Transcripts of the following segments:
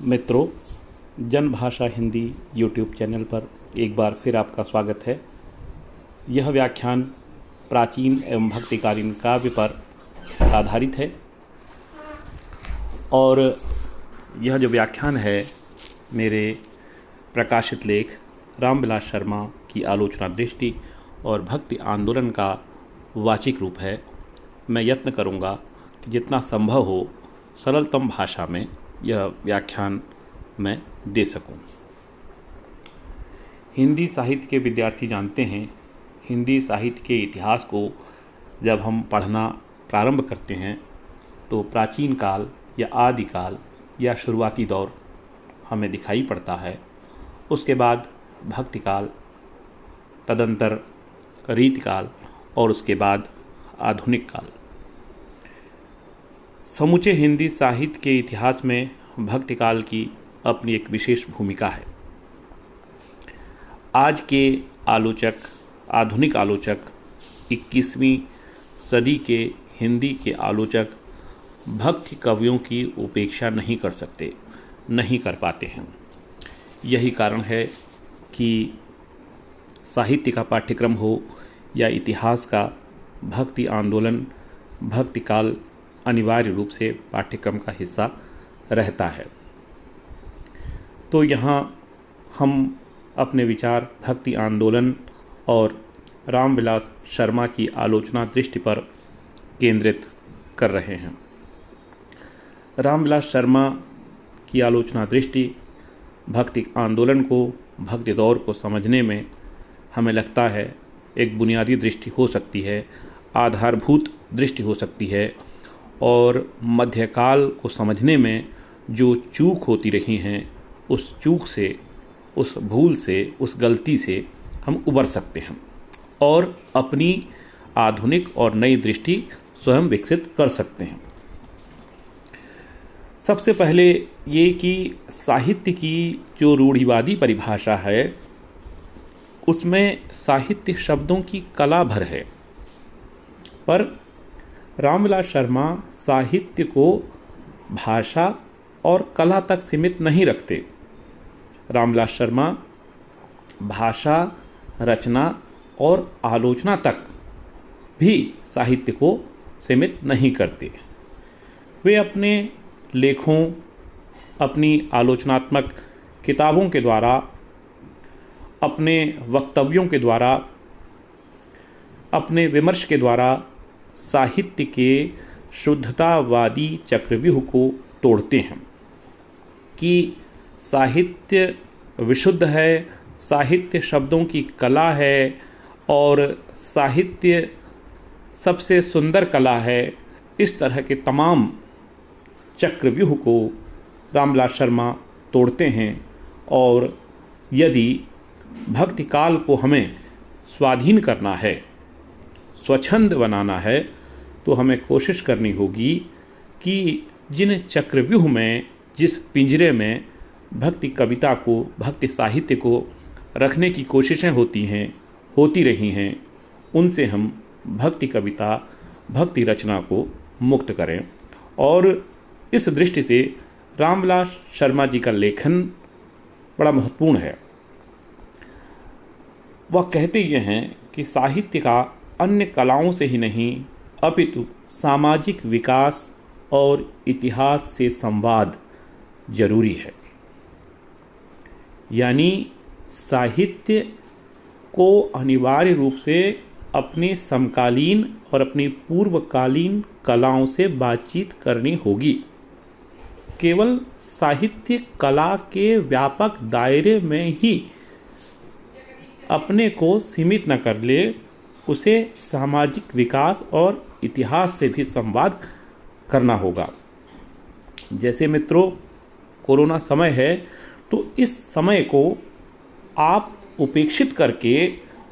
मित्रों, जन भाषा हिंदी यूट्यूब चैनल पर एक बार फिर आपका स्वागत है। यह व्याख्यान प्राचीन एवं भक्तिकालीन काव्य पर आधारित है और यह जो व्याख्यान है मेरे प्रकाशित लेख रामविलास शर्मा की आलोचना दृष्टि और भक्ति आंदोलन का वाचिक रूप है। मैं यत्न करूँगा कि जितना संभव हो सरलतम भाषा में यह व्याख्यान मैं दे सकूं। हिंदी साहित्य के विद्यार्थी जानते हैं, हिंदी साहित्य के इतिहास को जब हम पढ़ना प्रारंभ करते हैं तो प्राचीन काल या आदिकाल या शुरुआती दौर हमें दिखाई पड़ता है। उसके बाद भक्तिकाल, तदंतर रीतिकाल और उसके बाद आधुनिक काल। समूचे हिंदी साहित्य के इतिहास में भक्तिकाल की अपनी एक विशेष भूमिका है। आज के आलोचक, आधुनिक आलोचक, 21वीं सदी के हिंदी के आलोचक भक्ति कवियों की उपेक्षा नहीं कर सकते, नहीं कर पाते हैं। यही कारण है कि साहित्य का पाठ्यक्रम हो या इतिहास का, भक्ति आंदोलन, भक्तिकाल अनिवार्य रूप से पाठ्यक्रम का हिस्सा रहता है। तो यहाँ हम अपने विचार भक्ति आंदोलन और रामविलास शर्मा की आलोचना दृष्टि पर केंद्रित कर रहे हैं। रामविलास शर्मा की आलोचना दृष्टि भक्ति आंदोलन को, भक्ति दौर को समझने में हमें लगता है एक बुनियादी दृष्टि हो सकती है, आधारभूत दृष्टि हो सकती है और मध्यकाल को समझने में जो चूक होती रही हैं उस चूक से, उस भूल से, उस गलती से हम उबर सकते हैं और अपनी आधुनिक और नई दृष्टि स्वयं विकसित कर सकते हैं। सबसे पहले ये कि साहित्य की जो रूढ़िवादी परिभाषा है उसमें साहित्य शब्दों की कला भर है, पर रामविलास शर्मा साहित्य को भाषा और कला तक सीमित नहीं रखते। रामविलास शर्मा भाषा, रचना और आलोचना तक भी साहित्य को सीमित नहीं करते। वे अपने लेखों, अपनी आलोचनात्मक किताबों के द्वारा, अपने वक्तव्यों के द्वारा, अपने विमर्श के द्वारा साहित्य के शुद्धतावादी चक्रव्यूह को तोड़ते हैं कि साहित्य विशुद्ध है, साहित्य शब्दों की कला है और साहित्य सबसे सुंदर कला है। इस तरह के तमाम चक्रव्यूह को रामविलास शर्मा तोड़ते हैं और यदि भक्तिकाल को हमें स्वाधीन करना है, स्वच्छंद बनाना है, तो हमें कोशिश करनी होगी कि जिन चक्रव्यूह में, जिस पिंजरे में भक्ति कविता को, भक्ति साहित्य को रखने की कोशिशें होती रही हैं, उनसे हम भक्ति कविता, भक्ति रचना को मुक्त करें। और इस दृष्टि से रामविलास शर्मा जी का लेखन बड़ा महत्वपूर्ण है। वह कहते ये हैं कि साहित्य का अन्य कलाओं से ही नहीं अपितु सामाजिक विकास और इतिहास से संवाद जरूरी है। यानी साहित्य को अनिवार्य रूप से अपने समकालीन और अपनी पूर्वकालीन कलाओं से बातचीत करनी होगी। केवल साहित्य कला के व्यापक दायरे में ही अपने को सीमित न कर ले, उसे सामाजिक विकास और इतिहास से भी संवाद करना होगा। जैसे मित्रों, कोरोना समय है तो इस समय को आप उपेक्षित करके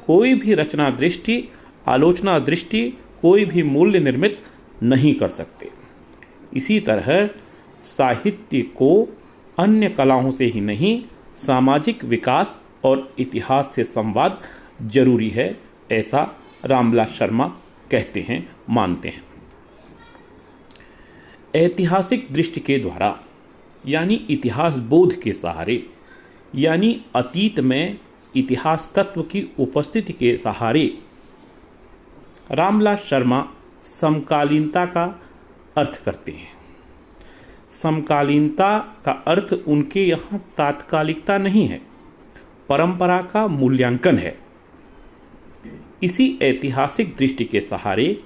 कोई भी रचना दृष्टि, आलोचना दृष्टि, कोई भी मूल्य निर्मित नहीं कर सकते। इसी तरह साहित्य को अन्य कलाओं से ही नहीं, सामाजिक विकास और इतिहास से संवाद जरूरी है, ऐसा रामविलास शर्मा कहते हैं, मानते हैं। ऐतिहासिक दृष्टि के द्वारा यानी इतिहास बोध के सहारे, यानी अतीत में इतिहास तत्व की उपस्थिति के सहारे रामविलास शर्मा समकालीनता का अर्थ करते हैं। समकालीनता का अर्थ उनके यहाँ तात्कालिकता नहीं है, परंपरा का मूल्यांकन है। इसी ऐतिहासिक दृष्टि के सहारे,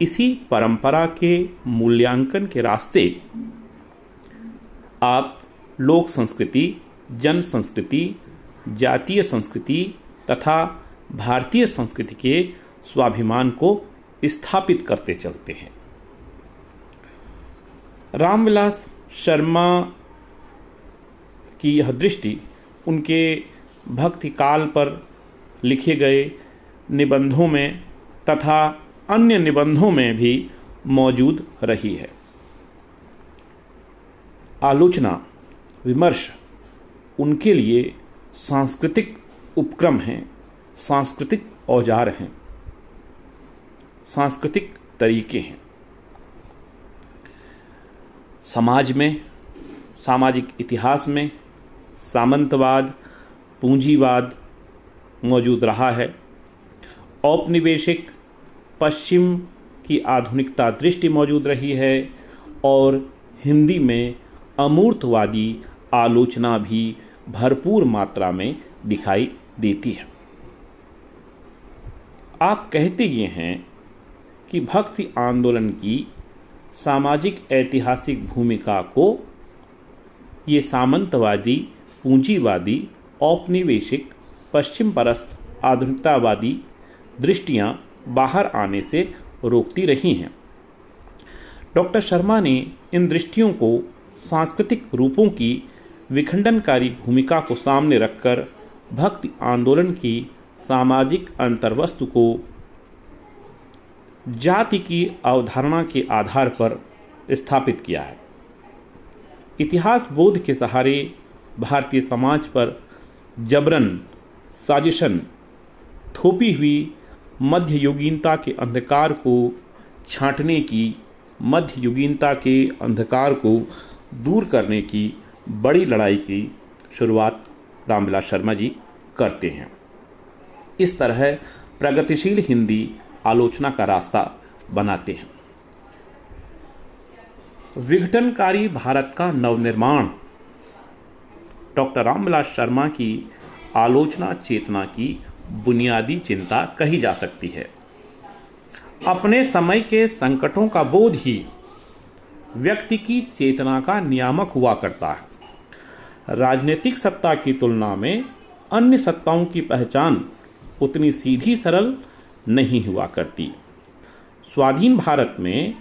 इसी परंपरा के मूल्यांकन के रास्ते आप लोक संस्कृति, जन संस्कृति, जातीय संस्कृति तथा भारतीय संस्कृति के स्वाभिमान को स्थापित करते चलते हैं। रामविलास शर्मा की यह दृष्टि उनके भक्ति काल पर लिखे गए निबंधों में तथा अन्य निबंधों में भी मौजूद रही है। आलोचना, विमर्श उनके लिए सांस्कृतिक उपक्रम हैं, सांस्कृतिक औजार हैं, सांस्कृतिक तरीके हैं। समाज में, सामाजिक इतिहास में सामंतवाद, पूंजीवाद मौजूद रहा है। औपनिवेशिक पश्चिम की आधुनिकता दृष्टि मौजूद रही है और हिंदी में अमूर्तवादी आलोचना भी भरपूर मात्रा में दिखाई देती है। आप कहते ये हैं कि भक्ति आंदोलन की सामाजिक ऐतिहासिक भूमिका को ये सामंतवादी, पूंजीवादी, औपनिवेशिक, पश्चिम परस्त, आधुनिकतावादी दृष्टियां बाहर आने से रोकती रही हैं। डॉक्टर शर्मा ने इन दृष्टियों को सांस्कृतिक रूपों की विखंडनकारी भूमिका को सामने रखकर भक्ति आंदोलन की सामाजिक अंतर्वस्तु को जाति की अवधारणा के आधार पर स्थापित किया है। इतिहास बोध के सहारे भारतीय समाज पर जबरन, साजिशन थोपी हुई मध्ययुगीनता के अंधकार को छांटने की, मध्ययुगीनता के अंधकार को दूर करने की बड़ी लड़ाई की शुरुआत रामविलास शर्मा जी करते हैं। इस तरह प्रगतिशील हिंदी आलोचना का रास्ता बनाते हैं। विघटनकारी भारत का नवनिर्माण डॉक्टर रामविलास शर्मा की आलोचना चेतना की बुनियादी चिंता कही जा सकती है। अपने समय के संकटों का बोध ही व्यक्ति की चेतना का नियामक हुआ करता है। राजनीतिक सत्ता की तुलना में अन्य सत्ताओं की पहचान उतनी सीधी सरल नहीं हुआ करती। स्वाधीन भारत में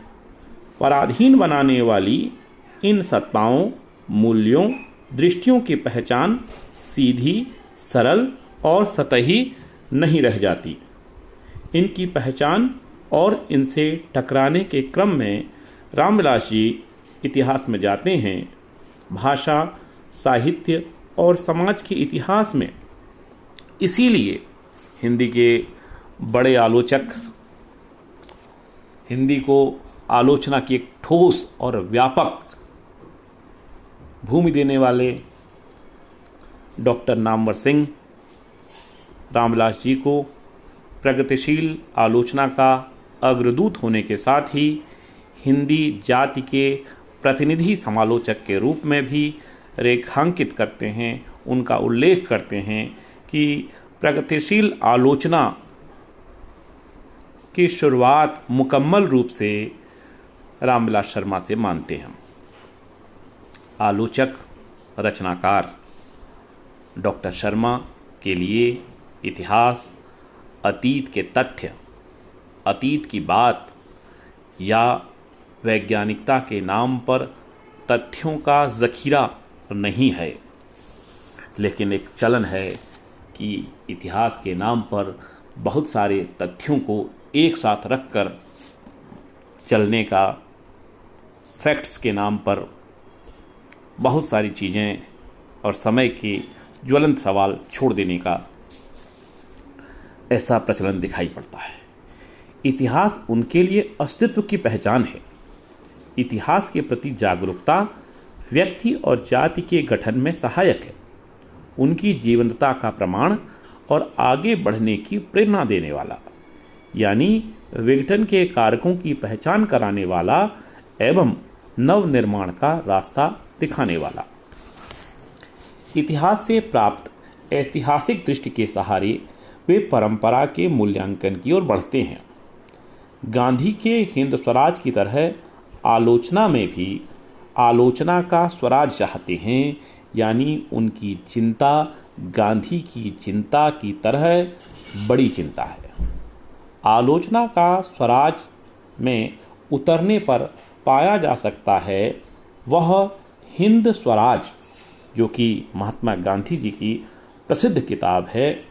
पराधीन बनाने वाली इन सत्ताओं, मूल्यों, दृष्टियों की पहचान सीधी, सरल और सतही नहीं रह जाती। इनकी पहचान और इनसे टकराने के क्रम में रामविलास जी इतिहास में जाते हैं। भाषा, साहित्य और समाज के इतिहास में इसीलिए हिंदी के बड़े आलोचक, हिंदी को आलोचना की एक ठोस और व्यापक भूमि देने वाले डॉक्टर नामवर सिंह रामविलास जी को प्रगतिशील आलोचना का अग्रदूत होने के साथ ही हिंदी जाति के प्रतिनिधि समालोचक के रूप में भी रेखांकित करते हैं, उनका उल्लेख करते हैं कि प्रगतिशील आलोचना की शुरुआत मुकम्मल रूप से रामविलास शर्मा से मानते हैं। आलोचक, रचनाकार डॉक्टर शर्मा के लिए इतिहास, अतीत के तथ्य, अतीत की बात या वैज्ञानिकता के नाम पर तथ्यों का ज़खीरा नहीं है, लेकिन एक चलन है कि इतिहास के नाम पर बहुत सारे तथ्यों को एक साथ रखकर चलने का, फैक्ट्स के नाम पर बहुत सारी चीज़ें और समय के ज्वलंत सवाल छोड़ देने का ऐसा प्रचलन दिखाई पड़ता है। इतिहास उनके लिए अस्तित्व की पहचान है। इतिहास के प्रति जागरूकता व्यक्ति और जाति के गठन में सहायक है, उनकी जीवंतता का प्रमाण और आगे बढ़ने की प्रेरणा देने वाला, यानी विघटन के कारकों की पहचान कराने वाला एवं नव निर्माण का रास्ता दिखाने वाला। इतिहास से प्राप्त ऐतिहासिक दृष्टि के सहारे वे परंपरा के मूल्यांकन की ओर बढ़ते हैं। गांधी के हिंद स्वराज की तरह आलोचना में भी आलोचना का स्वराज चाहते हैं, यानी उनकी चिंता गांधी की चिंता की तरह बड़ी चिंता है। आलोचना का स्वराज में उतरने पर पाया जा सकता है वह हिंद स्वराज, जो कि महात्मा गांधी जी की प्रसिद्ध किताब है,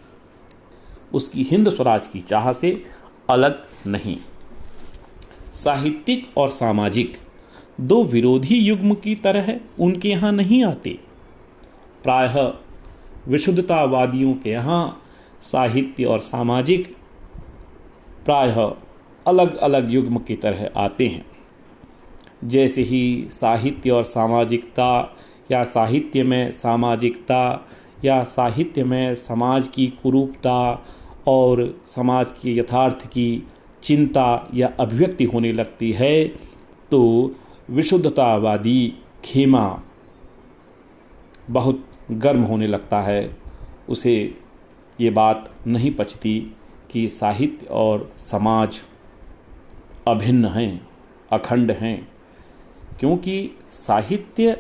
उसकी हिंद स्वराज की चाह से अलग नहीं। साहित्यिक और सामाजिक दो विरोधी युग्म की तरह उनके यहाँ नहीं आते। प्रायः विशुद्धतावादियों के यहाँ साहित्य और सामाजिक प्रायः अलग अलग युग्म की तरह आते हैं। जैसे ही साहित्य और सामाजिकता या साहित्य में सामाजिकता या साहित्य में समाज की कुरूपता और समाज के यथार्थ की चिंता या अभिव्यक्ति होने लगती है, तो विशुद्धतावादी खेमा बहुत गर्म होने लगता है। उसे ये बात नहीं पचती कि साहित्य और समाज अभिन्न हैं, अखंड हैं, क्योंकि साहित्य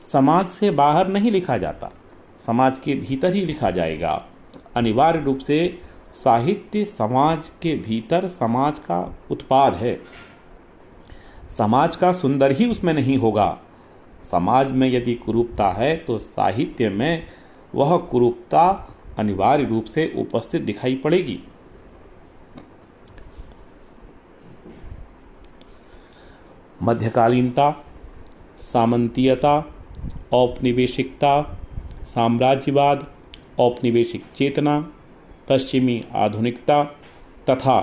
समाज से बाहर नहीं लिखा जाता, समाज के भीतर ही लिखा जाएगा। अनिवार्य रूप से साहित्य समाज के भीतर समाज का उत्पाद है। समाज का सुंदर ही उसमें नहीं होगा। समाज में यदि कुरूपता है तो साहित्य में वह कुरूपता अनिवार्य रूप से उपस्थित दिखाई पड़ेगी। मध्यकालीनता, सामंतीयता, औपनिवेशिकता, साम्राज्यवाद, औपनिवेशिक चेतना, पश्चिमी आधुनिकता तथा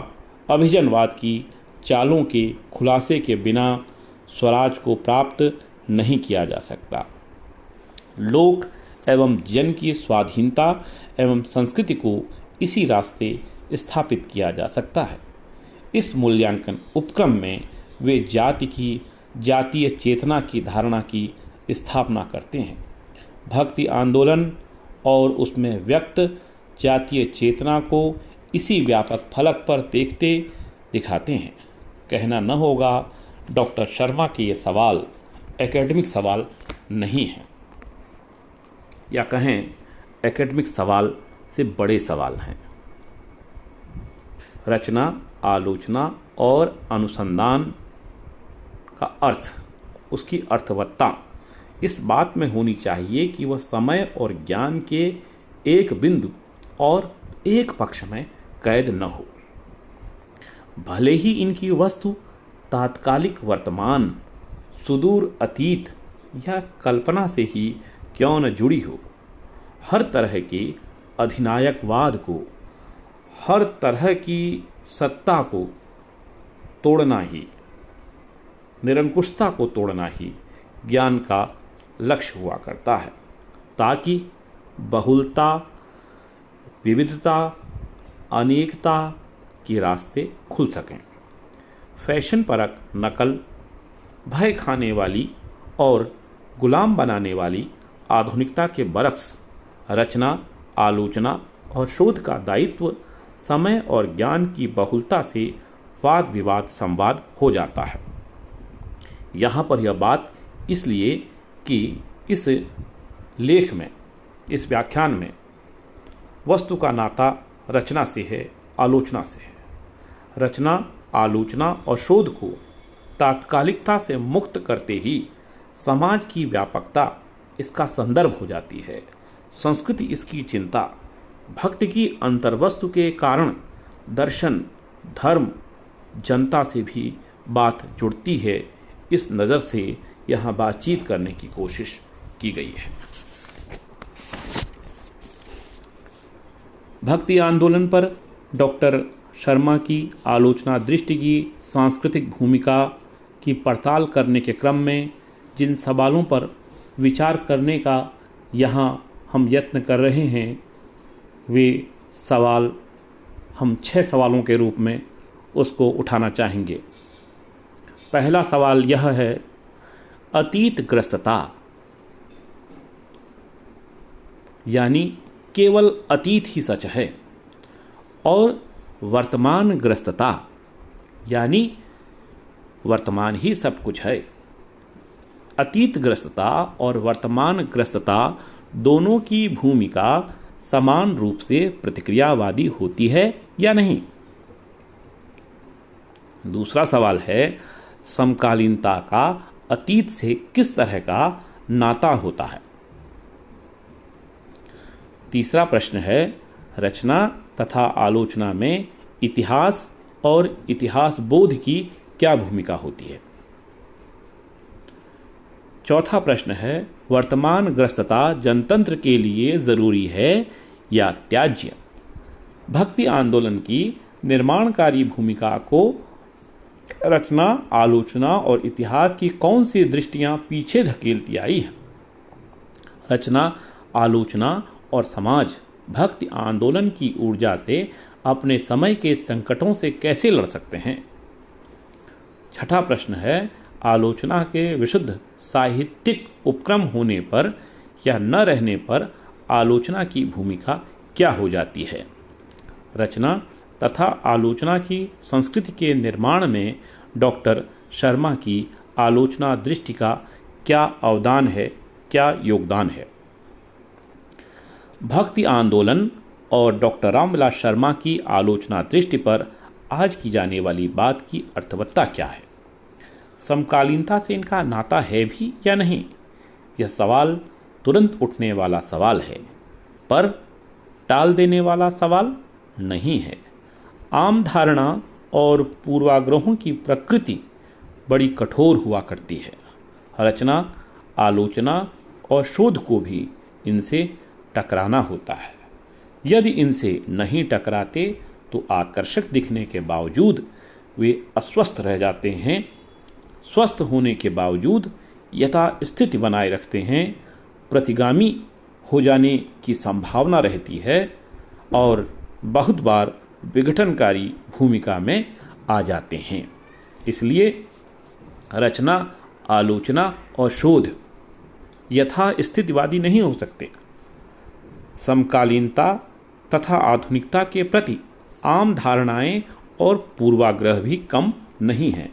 अभिजनवाद की चालों के खुलासे के बिना स्वराज को प्राप्त नहीं किया जा सकता। लोक एवं जन की स्वाधीनता एवं संस्कृति को इसी रास्ते स्थापित किया जा सकता है। इस मूल्यांकन उपक्रम में वे जाति की जातीय चेतना की धारणा की स्थापना करते हैं। भक्ति आंदोलन और उसमें व्यक्त जातीय चेतना को इसी व्यापक फलक पर देखते दिखाते हैं। कहना न होगा डॉक्टर शर्मा के ये सवाल एकेडमिक सवाल नहीं हैं, या कहें एकेडमिक सवाल से बड़े सवाल हैं। रचना, आलोचना और अनुसंधान का अर्थ, उसकी अर्थवत्ता इस बात में होनी चाहिए कि वह समय और ज्ञान के एक बिंदु और एक पक्ष में कैद न हो। भले ही इनकी वस्तु तात्कालिक वर्तमान, सुदूर अतीत या कल्पना से ही क्यों न जुड़ी हो, हर तरह के अधिनायकवाद को, हर तरह की सत्ता को तोड़ना ही, निरंकुशता को तोड़ना ही ज्ञान का लक्ष्य हुआ करता है, ताकि बहुलता, विविधता, अनेकता के रास्ते खुल सकें। फैशन परक नकल, भय खाने वाली और गुलाम बनाने वाली आधुनिकता के बरक्स रचना, आलोचना और शोध का दायित्व समय और ज्ञान की बहुलता से वाद विवाद संवाद हो जाता है। यहाँ पर यह बात इसलिए कि इस लेख में, इस व्याख्यान में वस्तु का नाता रचना से है, आलोचना से है। रचना, आलोचना और शोध को तात्कालिकता से मुक्त करते ही समाज की व्यापकता इसका संदर्भ हो जाती है, संस्कृति इसकी चिंता, भक्ति की अंतर्वस्तु के कारण दर्शन, धर्म, जनता से भी बात जुड़ती है। इस नज़र से यहाँ बातचीत करने की कोशिश की गई है। भक्ति आंदोलन पर डॉक्टर शर्मा की आलोचना दृष्टि की सांस्कृतिक भूमिका की पड़ताल करने के क्रम में जिन सवालों पर विचार करने का यहाँ हम यत्न कर रहे हैं, वे सवाल हम 6 सवालों के रूप में उसको उठाना चाहेंगे। पहला सवाल यह है, अतीत ग्रस्तता, यानी केवल अतीत ही सच है, और वर्तमान ग्रस्तता, यानी वर्तमान ही सब कुछ है। अतीत ग्रस्तता और वर्तमान ग्रस्तता दोनों की भूमिका समान रूप से प्रतिक्रियावादी होती है या नहीं। दूसरा सवाल है, समकालीनता का अतीत से किस तरह का नाता होता है। तीसरा प्रश्न है, रचना तथा आलोचना में इतिहास और इतिहास बोध की क्या भूमिका होती है। चौथा प्रश्न है, वर्तमान ग्रस्तता जनतंत्र के लिए जरूरी है या त्याज्य। भक्ति आंदोलन की निर्माणकारी भूमिका को रचना, आलोचना और इतिहास की कौन सी दृष्टियां पीछे धकेलती आई हैं। रचना, आलोचना और समाज भक्ति आंदोलन की ऊर्जा से अपने समय के संकटों से कैसे लड़ सकते हैं। छठा प्रश्न है, आलोचना के विशुद्ध साहित्यिक उपक्रम होने पर या न रहने पर आलोचना की भूमिका क्या हो जाती है। रचना तथा आलोचना की संस्कृति के निर्माण में डॉक्टर शर्मा की आलोचना दृष्टि का क्या अवदान है, क्या योगदान है। भक्ति आंदोलन और डॉक्टर रामविलास शर्मा की आलोचना दृष्टि पर आज की जाने वाली बात की अर्थवत्ता क्या है। समकालीनता से इनका नाता है भी या नहीं, यह सवाल तुरंत उठने वाला सवाल है, पर टाल देने वाला सवाल नहीं है। आम धारणा और पूर्वाग्रहों की प्रकृति बड़ी कठोर हुआ करती है। रचना, आलोचना और शोध को भी इनसे टकराना होता है। यदि इनसे नहीं टकराते तो आकर्षक दिखने के बावजूद वे अस्वस्थ रह जाते हैं, स्वस्थ होने के बावजूद यथास्थिति बनाए रखते हैं, प्रतिगामी हो जाने की संभावना रहती है और बहुत बार विघटनकारी भूमिका में आ जाते हैं। इसलिए रचना, आलोचना और शोध यथास्थितिवादी नहीं हो सकते। समकालीनता तथा आधुनिकता के प्रति आम धारणाएं और पूर्वाग्रह भी कम नहीं हैं।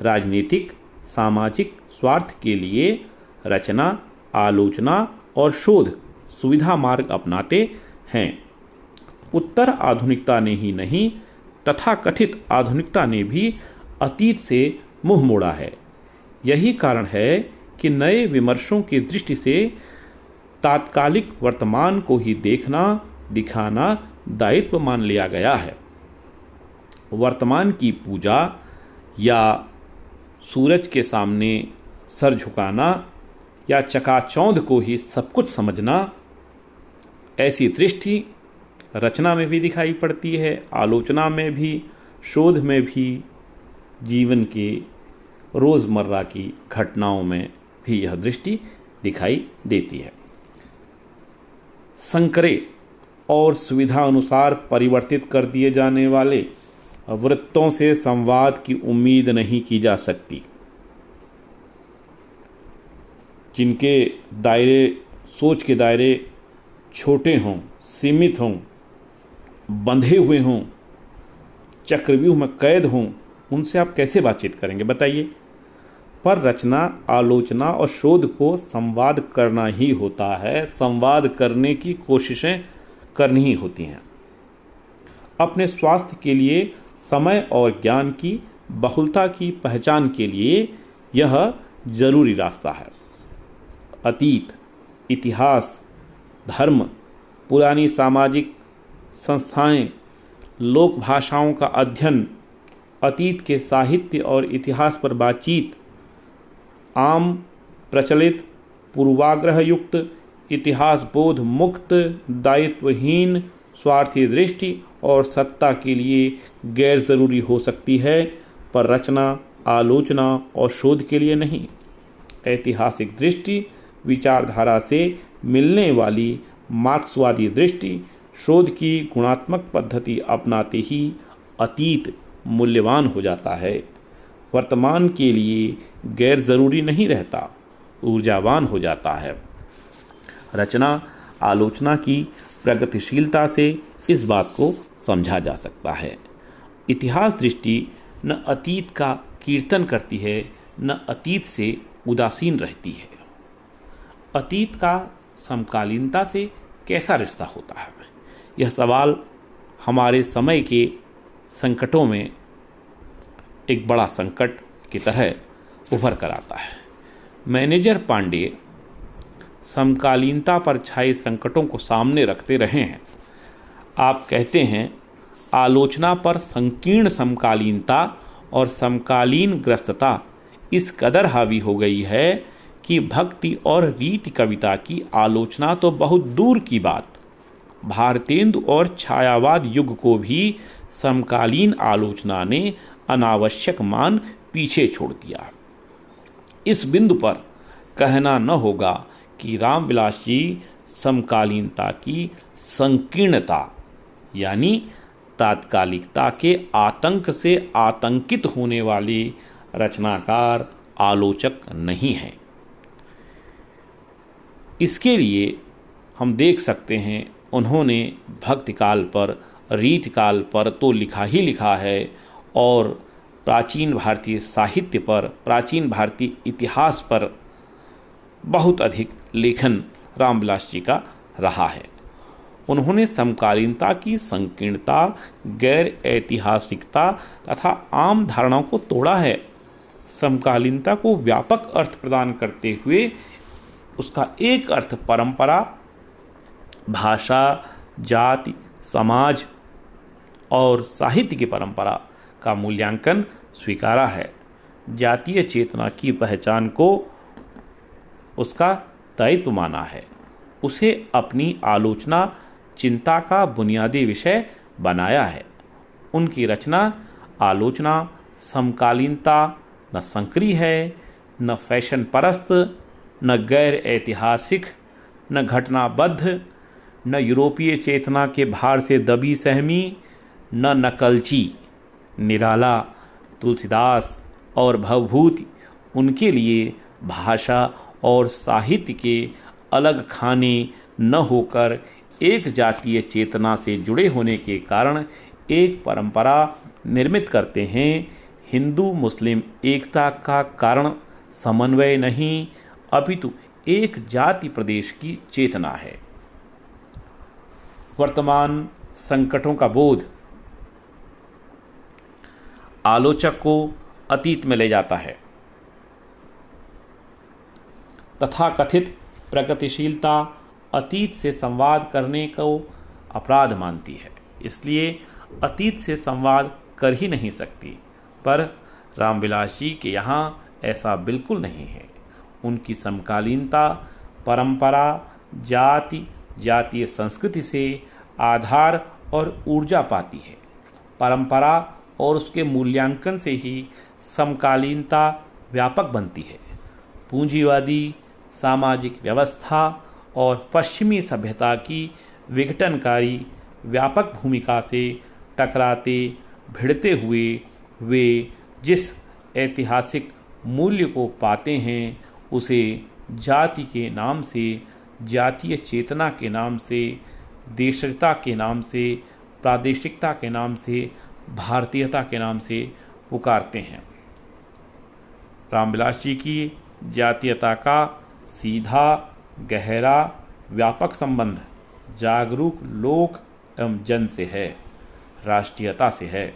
राजनीतिक, सामाजिक स्वार्थ के लिए रचना, आलोचना और शोध सुविधा मार्ग अपनाते हैं। उत्तर आधुनिकता ने ही नहीं, तथाकथित आधुनिकता ने भी अतीत से मुंह मोड़ा है। यही कारण है कि नए विमर्शों की दृष्टि से तात्कालिक वर्तमान को ही देखना, दिखाना दायित्व मान लिया गया है। वर्तमान की पूजा या सूरज के सामने सर झुकाना या चकाचौंध को ही सब कुछ समझना, ऐसी दृष्टि रचना में भी दिखाई पड़ती है, आलोचना में भी, शोध में भी, जीवन के रोज़मर्रा की घटनाओं में भी यह दृष्टि दिखाई देती है। संकरे और सुविधा अनुसार परिवर्तित कर दिए जाने वाले वृत्तों से संवाद की उम्मीद नहीं की जा सकती। जिनके दायरे, सोच के दायरे छोटे हों, सीमित हों, बंधे हुए हों, चक्रव्यूह में कैद हों, उनसे आप कैसे बातचीत करेंगे बताइए। पर रचना, आलोचना और शोध को संवाद करना ही होता है, संवाद करने की कोशिशें करनी ही होती हैं। अपने स्वास्थ्य के लिए समय और ज्ञान की बहुलता की पहचान के लिए यह जरूरी रास्ता है। अतीत, इतिहास, धर्म, पुरानी सामाजिक संस्थाएं, लोक भाषाओं का अध्ययन, अतीत के साहित्य और इतिहास पर बातचीत, आम प्रचलित पूर्वाग्रह युक्त इतिहास बोध मुक्त, दायित्वहीन, स्वार्थी दृष्टि और सत्ता के लिए गैर जरूरी हो सकती है, पर रचना, आलोचना और शोध के लिए नहीं। ऐतिहासिक दृष्टि विचारधारा से मिलने वाली मार्क्सवादी दृष्टि, शोध की गुणात्मक पद्धति अपनाते ही अतीत मूल्यवान हो जाता है, वर्तमान के लिए गैर ज़रूरी नहीं रहता, ऊर्जावान हो जाता है। रचना आलोचना की प्रगतिशीलता से इस बात को समझा जा सकता है। इतिहास दृष्टि न अतीत का कीर्तन करती है, न अतीत से उदासीन रहती है। अतीत का समकालीनता से कैसा रिश्ता होता है, यह सवाल हमारे समय के संकटों में एक बड़ा संकट की तरह उभर कर आता है। मैनेजर पांडे समकालीनता पर छाए संकटों को सामने रखते रहे हैं। आप कहते हैं, आलोचना पर संकीर्ण समकालीनता और समकालीन ग्रस्तता इस कदर हावी हो गई है कि भक्ति और रीति कविता की आलोचना तो बहुत दूर की बात, भारतेंदु और छायावाद युग को भी समकालीन आलोचना ने अनावश्यक मान पीछे छोड़ दिया। इस बिंदु पर कहना न होगा कि रामविलास जी समकालीनता की संकीर्णता यानी तात्कालिकता के आतंक से आतंकित होने वाले रचनाकार, आलोचक नहीं हैं। इसके लिए हम देख सकते हैं, उन्होंने भक्तिकाल पर, रीतिकाल पर तो लिखा ही लिखा है और प्राचीन भारतीय साहित्य पर, प्राचीन भारतीय इतिहास पर बहुत अधिक लेखन रामविलास जी का रहा है। उन्होंने समकालीनता की संकीर्णता, गैर ऐतिहासिकता तथा आम धारणाओं को तोड़ा है। समकालीनता को व्यापक अर्थ प्रदान करते हुए उसका एक अर्थ परंपरा, भाषा, जाति, समाज और साहित्य की परंपरा का मूल्यांकन स्वीकारा है। जातीय चेतना की पहचान को उसका दायित्व माना है। उसे अपनी आलोचना चिंता का बुनियादी विषय बनाया है। उनकी रचना आलोचना समकालीनता न संकरी है, न फैशन परस्त, न गैर ऐतिहासिक, न घटनाबद्ध, न यूरोपीय चेतना के भार से दबी सहमी, न नकलची। निराला, तुलसीदास और भवभूति उनके लिए भाषा और साहित्य के अलग खाने न होकर एक जातीय चेतना से जुड़े होने के कारण एक परंपरा निर्मित करते हैं। हिंदू मुस्लिम एकता का कारण समन्वय नहीं, अपितु एक जाति प्रदेश की चेतना है। वर्तमान संकटों का बोध आलोचक को अतीत में ले जाता है। तथाकथित प्रगतिशीलता अतीत से संवाद करने को अपराध मानती है, इसलिए अतीत से संवाद कर ही नहीं सकती। पर रामविलास जी के यहाँ ऐसा बिल्कुल नहीं है। उनकी समकालीनता परंपरा, जाति, जातीय संस्कृति से आधार और ऊर्जा पाती है। परंपरा और उसके मूल्यांकन से ही समकालीनता व्यापक बनती है। पूंजीवादी सामाजिक व्यवस्था और पश्चिमी सभ्यता की विघटनकारी व्यापक भूमिका से टकराते भिड़ते हुए वे जिस ऐतिहासिक मूल्य को पाते हैं, उसे जाति के नाम से, जातीय चेतना के नाम से, देशजता के नाम से, प्रादेशिकता के नाम से, भारतीयता के नाम से पुकारते हैं। रामविलास जी की जातीयता का सीधा, गहरा, व्यापक संबंध जागरूक लोक एवं जन से है, राष्ट्रीयता से है।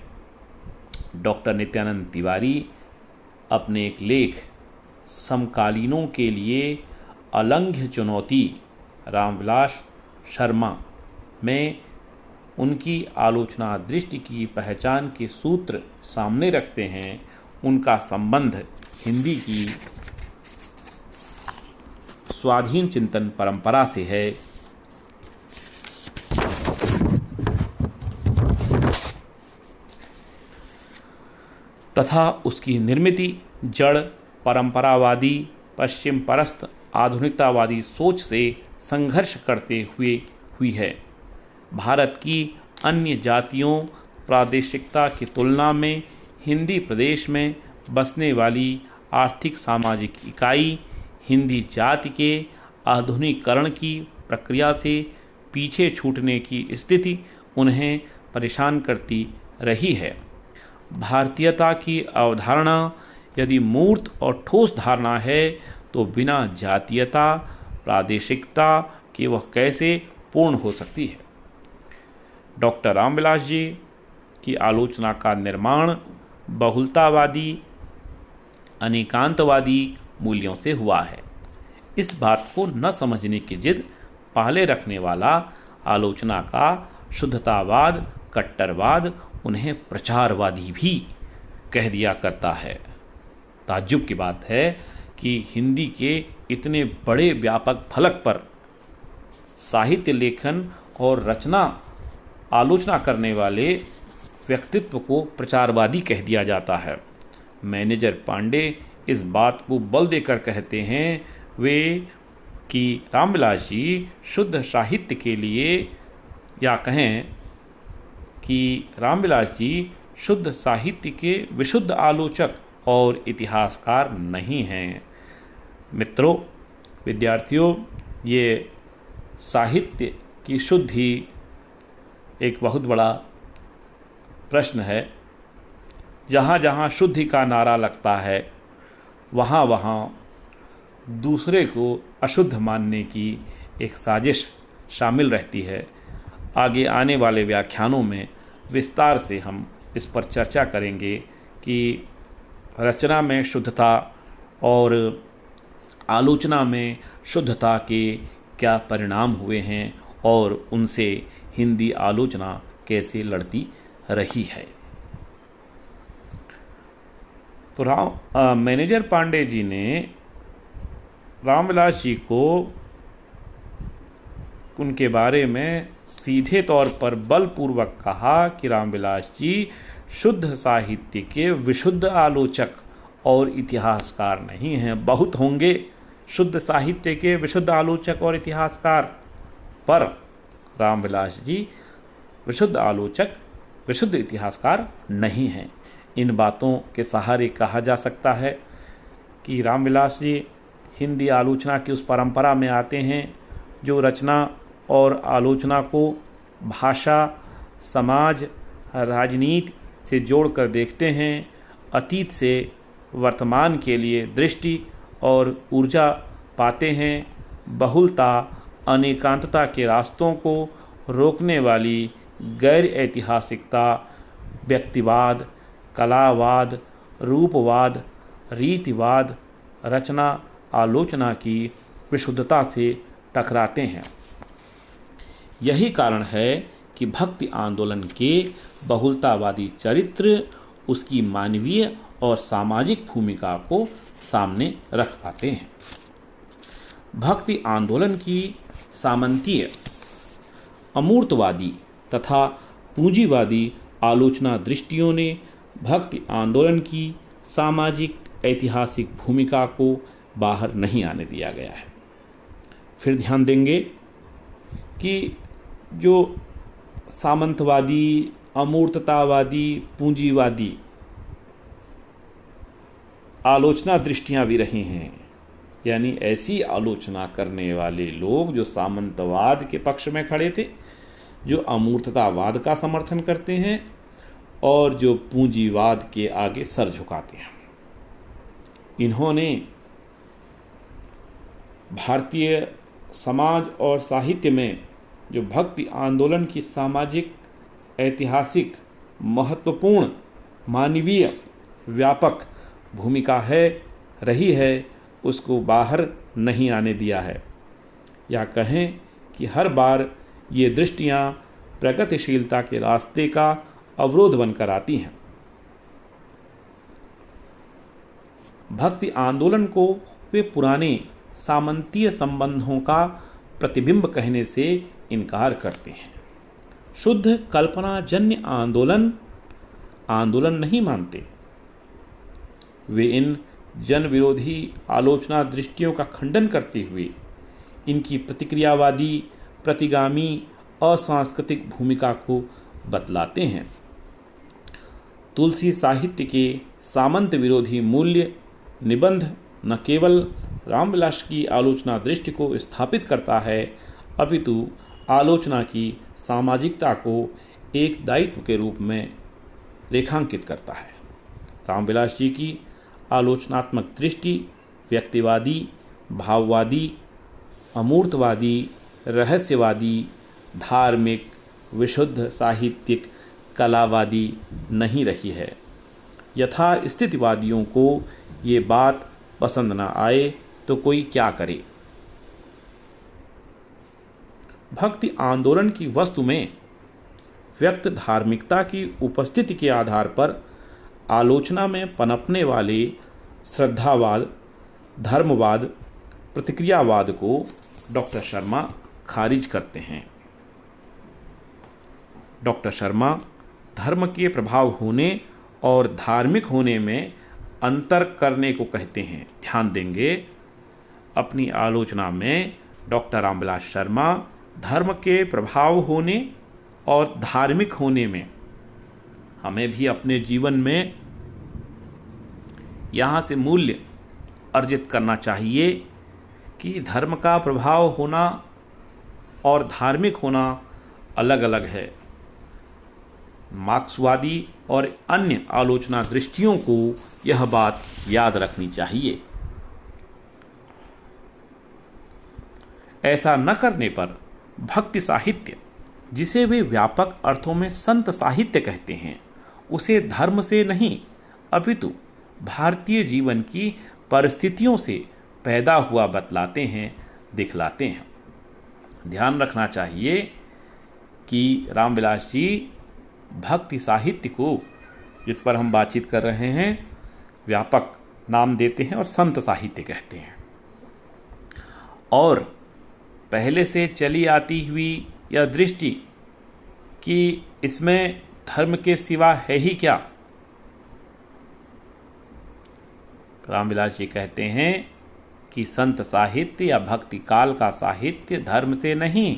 डॉक्टर नित्यानंद तिवारी अपने एक लेख समकालीनों के लिए अलंघ्य चुनौती रामविलास शर्मा में उनकी आलोचना दृष्टि की पहचान के सूत्र सामने रखते हैं। उनका संबंध हिंदी की स्वाधीन चिंतन परंपरा से है। तथा उसकी निर्मिति जड़ परंपरावादी, पश्चिम परस्त आधुनिकतावादी सोच से संघर्ष करते हुए हुई है। भारत की अन्य जातियों प्रादेशिकता की तुलना में हिंदी प्रदेश में बसने वाली आर्थिक सामाजिक इकाई हिंदी जाति के आधुनिकीकरण की प्रक्रिया से पीछे छूटने की स्थिति उन्हें परेशान करती रही है। भारतीयता की अवधारणा यदि मूर्त और ठोस धारणा है तो बिना जातीयता प्रादेशिकता के वह कैसे पूर्ण हो सकती है। डॉक्टर रामविलास जी की आलोचना का निर्माण बहुलतावादी अनेकांतवादी मूल्यों से हुआ है। इस बात को न समझने की जिद पहले रखने वाला आलोचना का शुद्धतावाद कट्टरवाद उन्हें प्रचारवादी भी कह दिया करता है। ताज्जुब की बात है कि हिंदी के इतने बड़े व्यापक फलक पर साहित्य लेखन और रचना आलोचना करने वाले व्यक्तित्व को प्रचारवादी कह दिया जाता है। मैनेजर पांडे इस बात को बल देकर कहते हैं वे कि रामविलास जी शुद्ध साहित्य के लिए या कहें कि रामविलास जी शुद्ध साहित्य के विशुद्ध आलोचक और इतिहासकार नहीं हैं। मित्रों, विद्यार्थियों, ये साहित्य की शुद्धि एक बहुत बड़ा प्रश्न है। जहाँ जहाँ शुद्धि का नारा लगता है वहाँ वहाँ दूसरे को अशुद्ध मानने की एक साजिश शामिल रहती है। आगे आने वाले व्याख्यानों में विस्तार से हम इस पर चर्चा करेंगे कि रचना में शुद्धता और आलोचना में शुद्धता के क्या परिणाम हुए हैं और उनसे हिंदी आलोचना कैसे लड़ती रही है। तो मैनेजर पांडे जी ने रामविलास जी को उनके बारे में सीधे तौर पर बलपूर्वक कहा कि रामविलास जी शुद्ध साहित्य के विशुद्ध आलोचक और इतिहासकार नहीं हैं। बहुत होंगे शुद्ध साहित्य के विशुद्ध आलोचक और इतिहासकार, पर रामविलास जी विशुद्ध आलोचक विशुद्ध इतिहासकार नहीं हैं। इन बातों के सहारे कहा जा सकता है कि रामविलास जी हिंदी आलोचना की उस परंपरा में आते हैं जो रचना और आलोचना को भाषा, समाज, राजनीति से जोड़कर देखते हैं, अतीत से वर्तमान के लिए दृष्टि और ऊर्जा पाते हैं, बहुलता अनेकांतता के रास्तों को रोकने वाली गैर ऐतिहासिकता, व्यक्तिवाद, कलावाद, रूपवाद, रीतिवाद, रचना आलोचना की विशुद्धता से टकराते हैं। यही कारण है कि भक्ति आंदोलन के बहुलतावादी चरित्र उसकी मानवीय और सामाजिक भूमिका को सामने रख पाते हैं। भक्ति आंदोलन की सामंतीय, अमूर्तवादी तथा पूंजीवादी आलोचना दृष्टियों ने भक्ति आंदोलन की सामाजिक ऐतिहासिक भूमिका को बाहर नहीं आने दिया गया है। फिर ध्यान देंगे कि जो सामंतवादी, अमूर्ततावादी, पूंजीवादी आलोचना दृष्टियां भी रही हैं, यानी ऐसी आलोचना करने वाले लोग जो सामंतवाद के पक्ष में खड़े थे, जो अमूर्ततावाद का समर्थन करते हैं और जो पूंजीवाद के आगे सर झुकाते हैं। इन्होंने भारतीय समाज और साहित्य में जो भक्ति आंदोलन की सामाजिक, ऐतिहासिक, महत्वपूर्ण, मानवीय, व्यापक भूमिका रही है, उसको बाहर नहीं आने दिया है। या कहें कि हर बार ये दृष्टियां प्रगतिशीलता के रास्ते का अवरोध बनकर आती हैं। भक्ति आंदोलन को वे पुराने सामंतीय संबंधों का प्रतिबिंब कहने से इनकार करते हैं। शुद्ध कल्पनाजन्य आंदोलन नहीं मानते। वे इन जन विरोधी आलोचना दृष्टियों का खंडन करते हुए इनकी प्रतिक्रियावादी, प्रतिगामी, असांस्कृतिक भूमिका को बतलाते हैं। तुलसी साहित्य के सामंत विरोधी मूल्य निबंध न केवल रामविलास की आलोचना दृष्टि को स्थापित करता है, अपितु आलोचना की सामाजिकता को एक दायित्व के रूप में रेखांकित करता है। रामविलास जी की आलोचनात्मक दृष्टि व्यक्तिवादी, भाववादी, अमूर्तवादी, रहस्यवादी, धार्मिक, विशुद्ध साहित्यिक, कलावादी नहीं रही है। यथा स्थितिवादियों को ये बात पसंद न आए तो कोई क्या करे। भक्ति आंदोलन की वस्तु में व्यक्त धार्मिकता की उपस्थिति के आधार पर आलोचना में पनपने वाले श्रद्धावाद, धर्मवाद, प्रतिक्रियावाद को डॉक्टर शर्मा खारिज करते हैं। डॉक्टर शर्मा धर्म के प्रभाव होने और धार्मिक होने में अंतर करने को कहते हैं। ध्यान देंगे, अपनी आलोचना में डॉक्टर रामविलास शर्मा धर्म के प्रभाव होने और धार्मिक होने में, हमें भी अपने जीवन में यहाँ से मूल्य अर्जित करना चाहिए कि धर्म का प्रभाव होना और धार्मिक होना अलग अलग है। मार्क्सवादी और अन्य आलोचना दृष्टियों को यह बात याद रखनी चाहिए। ऐसा न करने पर भक्ति साहित्य, जिसे वे व्यापक अर्थों में संत साहित्य कहते हैं, उसे धर्म से नहीं अपितु भारतीय जीवन की परिस्थितियों से पैदा हुआ बतलाते हैं, दिखलाते हैं। ध्यान रखना चाहिए कि रामविलास जी भक्ति साहित्य को, जिस पर हम बातचीत कर रहे हैं, व्यापक नाम देते हैं और संत साहित्य कहते हैं। और पहले से चली आती हुई यह दृष्टि कि इसमें धर्म के सिवा है ही क्या, रामविलास जी कहते हैं कि संत साहित्य या भक्ति काल का साहित्य धर्म से नहीं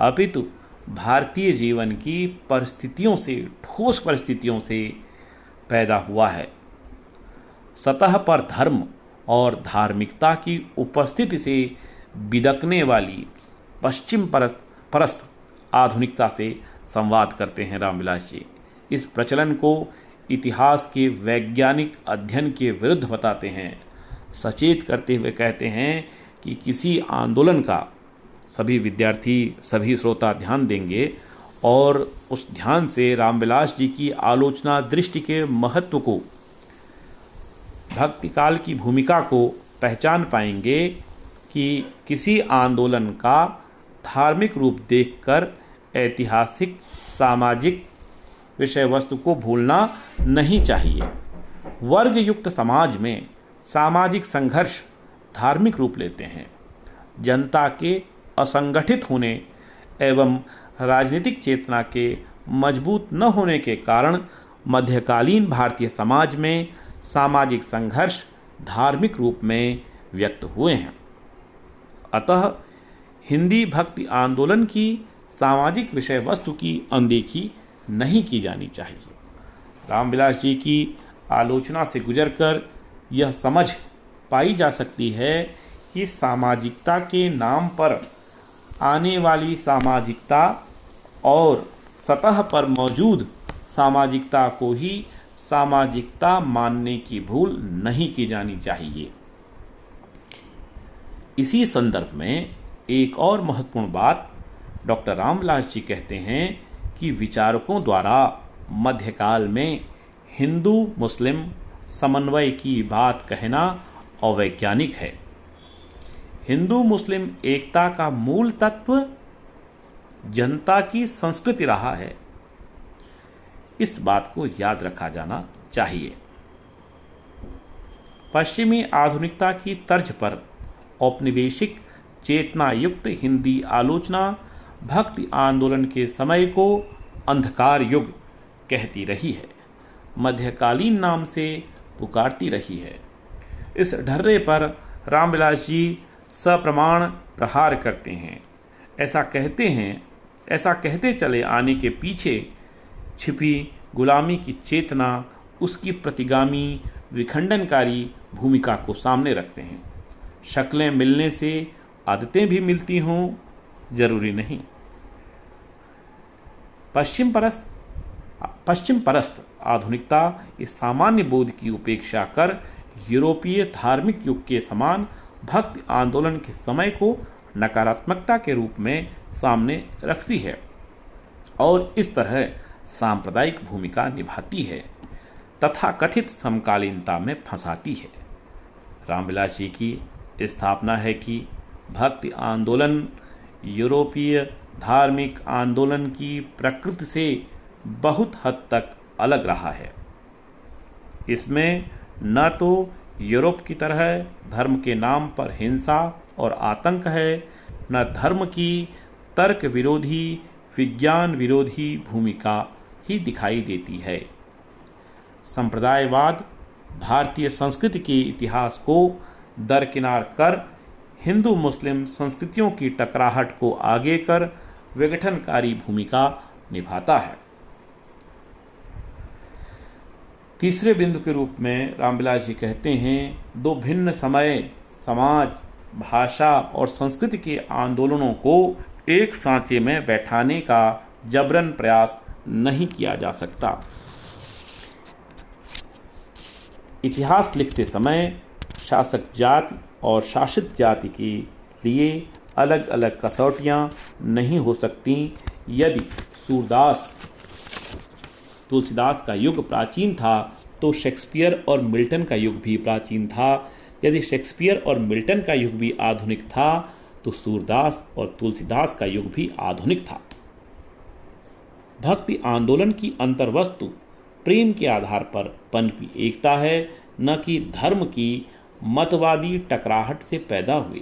अपितु भारतीय जीवन की परिस्थितियों से, ठोस परिस्थितियों से पैदा हुआ है। सतह पर धर्म और धार्मिकता की उपस्थिति से बिदकने वाली पश्चिम परस्त आधुनिकता से संवाद करते हैं रामविलास जी। इस प्रचलन को इतिहास के वैज्ञानिक अध्ययन के विरुद्ध बताते हैं। सचेत करते हुए कहते हैं कि किसी आंदोलन का, सभी विद्यार्थी, सभी श्रोता ध्यान देंगे और उस ध्यान से रामविलास जी की आलोचना दृष्टि के महत्व को, भक्ति काल की भूमिका को पहचान पाएंगे कि किसी आंदोलन का धार्मिक रूप देखकर ऐतिहासिक, सामाजिक विषय वस्तु को भूलना नहीं चाहिए। वर्ग युक्त समाज में सामाजिक संघर्ष धार्मिक रूप लेते हैं। जनता के असंगठित होने एवं राजनीतिक चेतना के मजबूत न होने के कारण मध्यकालीन भारतीय समाज में सामाजिक संघर्ष धार्मिक रूप में व्यक्त हुए हैं। अतः हिंदी भक्ति आंदोलन की सामाजिक विषय वस्तु की अनदेखी नहीं की जानी चाहिए। रामविलास जी की आलोचना से गुजरकर यह समझ पाई जा सकती है कि सामाजिकता के नाम पर आने वाली सामाजिकता और सतह पर मौजूद सामाजिकता को ही सामाजिकता मानने की भूल नहीं की जानी चाहिए। इसी संदर्भ में एक और महत्वपूर्ण बात डॉक्टर रामविलास जी कहते हैं कि विचारकों द्वारा मध्यकाल में हिंदू मुस्लिम समन्वय की बात कहना अवैज्ञानिक है। हिंदू मुस्लिम एकता का मूल तत्व जनता की संस्कृति रहा है। इस बात को याद रखा जाना चाहिए। पश्चिमी आधुनिकता की तर्ज पर औपनिवेशिक चेतना युक्त हिंदी आलोचना भक्ति आंदोलन के समय को अंधकार युग कहती रही है, मध्यकालीन नाम से पुकारती रही है। इस ढर्रे पर रामविलास जी सप्रमाण प्रहार करते हैं। ऐसा कहते चले आने के पीछे छिपी गुलामी की चेतना उसकी प्रतिगामी विखंडनकारी भूमिका को सामने रखते हैं। शक्लें मिलने से आदतें भी मिलती हों, जरूरी नहीं। पश्चिम परस्त आधुनिकता इस सामान्य बोध की उपेक्षा कर यूरोपीय धार्मिक युग के समान भक्ति आंदोलन के समय को नकारात्मकता के रूप में सामने रखती है और इस तरह सांप्रदायिक भूमिका निभाती है तथा कथित समकालीनता में फंसाती है। रामविलास जी की स्थापना है कि भक्ति आंदोलन यूरोपीय धार्मिक आंदोलन की प्रकृति से बहुत हद तक अलग रहा है। इसमें न तो यूरोप की तरह धर्म के नाम पर हिंसा और आतंक है, न धर्म की तर्क विरोधी विज्ञान विरोधी भूमिका ही दिखाई देती है। संप्रदायवाद भारतीय संस्कृति के इतिहास को दरकिनार कर हिंदू मुस्लिम संस्कृतियों की टकराहट को आगे कर विघटनकारी भूमिका निभाता है। तीसरे बिंदु के रूप में रामविलास जी कहते हैं, दो भिन्न समय, समाज, भाषा और संस्कृति के आंदोलनों को एक सांचे में बैठाने का जबरन प्रयास नहीं किया जा सकता। इतिहास लिखते समय शासक जाति और शासित जाति के लिए अलग अलग कसौटियाँ नहीं हो सकती। यदि सूरदास तुलसीदास का युग प्राचीन था तो शेक्सपियर और मिल्टन का युग भी प्राचीन था। यदि शेक्सपियर और मिल्टन का युग भी आधुनिक था तो सूरदास और तुलसीदास का युग भी आधुनिक था। भक्ति आंदोलन की अंतर्वस्तु प्रेम के आधार पर पनपी एकता है, न कि धर्म की मतवादी टकराहट से पैदा हुए।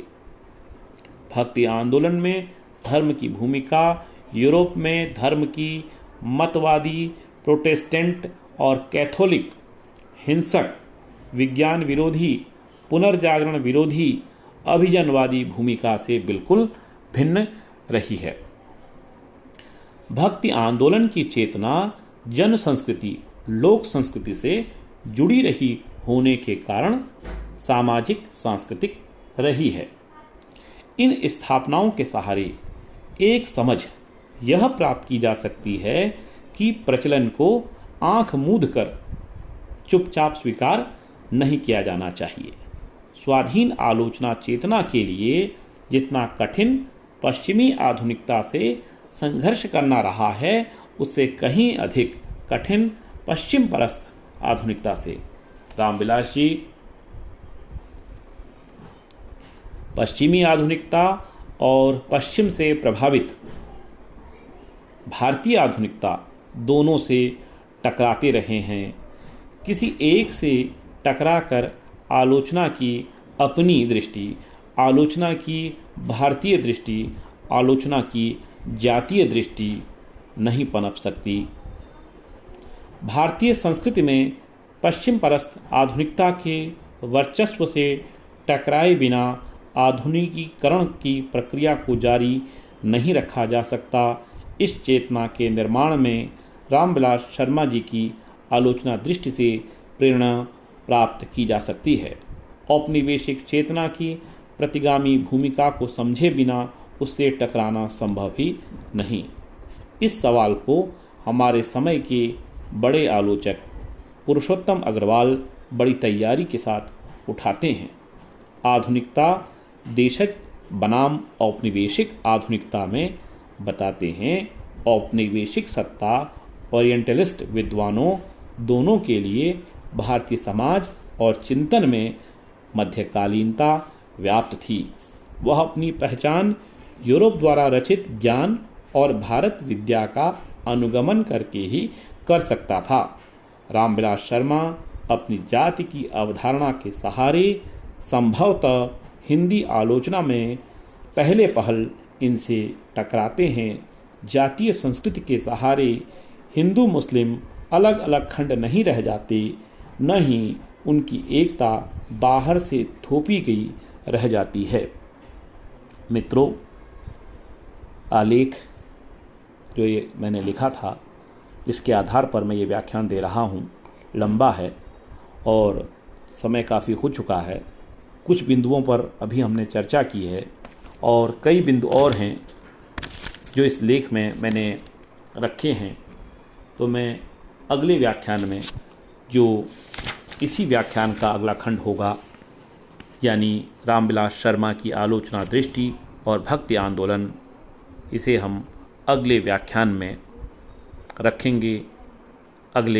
भक्ति आंदोलन में धर्म की भूमिका यूरोप में धर्म की मतवादी प्रोटेस्टेंट और कैथोलिक हिंसक विज्ञान विरोधी पुनर्जागरण विरोधी अभिजनवादी भूमिका से बिल्कुल भिन्न रही है। भक्ति आंदोलन की चेतना जन संस्कृति लोक संस्कृति से जुड़ी रही होने के कारण सामाजिक सांस्कृतिक रही है। इन स्थापनाओं के सहारे एक समझ यह प्राप्त की जा सकती है कि प्रचलन को आंख मूंद कर चुपचाप स्वीकार नहीं किया जाना चाहिए। स्वाधीन आलोचना चेतना के लिए जितना कठिन पश्चिमी आधुनिकता से संघर्ष करना रहा है, उससे कहीं अधिक कठिन पश्चिम परस्त आधुनिकता से रामविलास जी पश्चिमी आधुनिकता और पश्चिम से प्रभावित भारतीय आधुनिकता दोनों से टकराते रहे हैं। किसी एक से टकराकर आलोचना की अपनी दृष्टि, आलोचना की भारतीय दृष्टि, आलोचना की जातीय दृष्टि नहीं पनप सकती। भारतीय संस्कृति में पश्चिम परस्त आधुनिकता के वर्चस्व से टकराए बिना आधुनिकीकरण की प्रक्रिया को जारी नहीं रखा जा सकता। इस चेतना के निर्माण में रामविलास शर्मा जी की आलोचना दृष्टि से प्रेरणा प्राप्त की जा सकती है। औपनिवेशिक चेतना की प्रतिगामी भूमिका को समझे बिना उससे टकराना संभव ही नहीं। इस सवाल को हमारे समय के बड़े आलोचक पुरुषोत्तम अग्रवाल बड़ी तैयारी के साथ उठाते हैं। आधुनिकता देशज बनाम औपनिवेशिक आधुनिकता में बताते हैं, औपनिवेशिक सत्ता ओरिएंटलिस्ट विद्वानों दोनों के लिए भारतीय समाज और चिंतन में मध्यकालीनता व्याप्त थी। वह अपनी पहचान यूरोप द्वारा रचित ज्ञान और भारत विद्या का अनुगमन करके ही कर सकता था। रामविलास शर्मा अपनी जाति की अवधारणा के सहारे संभवतः हिंदी आलोचना में पहले पहल इनसे टकराते हैं। जातीय संस्कृति के सहारे हिंदू मुस्लिम अलग अलग खंड नहीं रह जाते, न ही उनकी एकता बाहर से थोपी गई रह जाती है। मित्रों, आलेख जो ये मैंने लिखा था, जिसके आधार पर मैं ये व्याख्यान दे रहा हूँ, लंबा है और समय काफ़ी हो चुका है। कुछ बिंदुओं पर अभी हमने चर्चा की है और कई बिंदु और हैं जो इस लेख में मैंने रखे हैं। तो मैं अगले व्याख्यान में, जो इसी व्याख्यान का अगला खंड होगा, यानी रामविलास शर्मा की आलोचना दृष्टि और भक्ति आंदोलन, इसे हम अगले व्याख्यान में रखेंगे। अगले